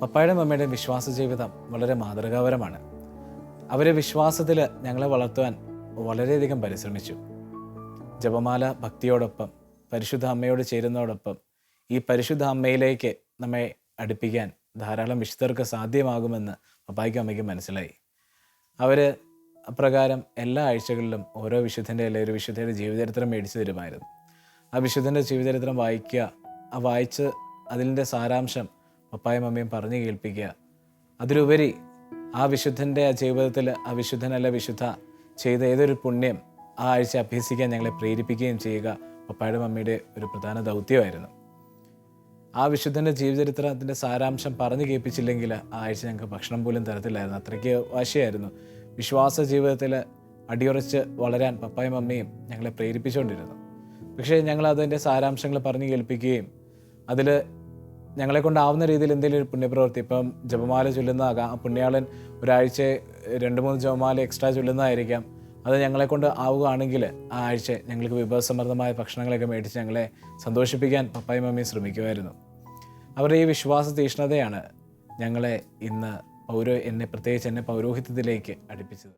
പപ്പായുടെയും മമ്മയുടെയും വിശ്വാസ ജീവിതം വളരെ മാതൃകാപരമാണ്. അവരെ വിശ്വാസത്തിൽ ഞങ്ങളെ വളർത്തുവാൻ വളരെയധികം പരിശ്രമിച്ചു. ജപമാല ഭക്തിയോടൊപ്പം പരിശുദ്ധ അമ്മയോട് ചേരുന്നതോടൊപ്പം ഈ പരിശുദ്ധ അമ്മയിലേക്ക് നമ്മെ അടുപ്പിക്കാൻ ധാരാളം വിശുദ്ധർക്ക് സാധ്യമാകുമെന്ന് പപ്പായ്ക്കും അമ്മയ്ക്കും മനസ്സിലായി. അവർ അപ്രകാരം എല്ലാ ആഴ്ചകളിലും ഓരോ വിശുദ്ധൻ്റെ അല്ലെങ്കിൽ ഒരു വിശുദ്ധയുടെ ജീവചരിത്രം മേടിച്ചു തരുമായിരുന്നു. ആ വിശുദ്ധൻ്റെ ജീവചരിത്രം വായിക്കുക, ആ വായിച്ച് അതിൻ്റെ സാരാംശം പപ്പായും അമ്മയും പറഞ്ഞു കേൾപ്പിക്കുക. അതിലുപരി ആ വിശുദ്ധൻ്റെ ആ ജീവിതത്തിൽ ആ വിശുദ്ധനല്ല വിശുദ്ധ ചെയ്ത ഏതൊരു പുണ്യം ആ ആഴ്ച അഭ്യസിക്കാൻ ഞങ്ങളെ പ്രേരിപ്പിക്കുകയും ചെയ്യുക പപ്പായുടെ മമ്മിയുടെ ഒരു പ്രധാന ദൗത്യമായിരുന്നു. ആ വിശുദ്ധൻ്റെ ജീവചരിത്രത്തിൻ്റെ സാരാംശം പറഞ്ഞു കേൾപ്പിച്ചില്ലെങ്കിൽ ആ ആഴ്ച ഞങ്ങൾക്ക് ഭക്ഷണം പോലും തരത്തില്ലായിരുന്നു. അത്രയ്ക്ക് വാശിയായിരുന്നു. വിശ്വാസ ജീവിതത്തിൽ അടിയുറച്ച് വളരാൻ പപ്പായും അമ്മയും ഞങ്ങളെ പ്രേരിപ്പിച്ചുകൊണ്ടിരുന്നു. പക്ഷേ ഞങ്ങൾ അതിൻ്റെ സാരാംശങ്ങൾ പറഞ്ഞു കേൾപ്പിക്കുകയും അതിൽ ഞങ്ങളെ കൊണ്ടാവുന്ന രീതിയിൽ എന്തെങ്കിലും ഒരു പുണ്യപ്രവൃത്തി, ഇപ്പം ജപമാല ചൊല്ലുന്നതാകാം, ആ പുണ്യാളൻ ഒരാഴ്ച 2-3 ജപമാല എക്സ്ട്രാ ചൊല്ലുന്നതായിരിക്കാം. അത് ഞങ്ങളെ കൊണ്ട് ആവുകയാണെങ്കിൽ ആ ആഴ്ച ഞങ്ങൾക്ക് വിഭവസമൃദ്ധമായ ഭക്ഷണങ്ങളൊക്കെ മേടിച്ച് ഞങ്ങളെ സന്തോഷിപ്പിക്കാൻ പപ്പായും മമ്മിയും ശ്രമിക്കുമായിരുന്നു. അവരുടെ ഈ വിശ്വാസ തീഷ്ണതയാണ് ഞങ്ങളെ ഇന്ന് എന്നെ പ്രത്യേകിച്ച് എന്നെ പൗരോഹിത്യത്തിലേക്ക് അടുപ്പിച്ചത്.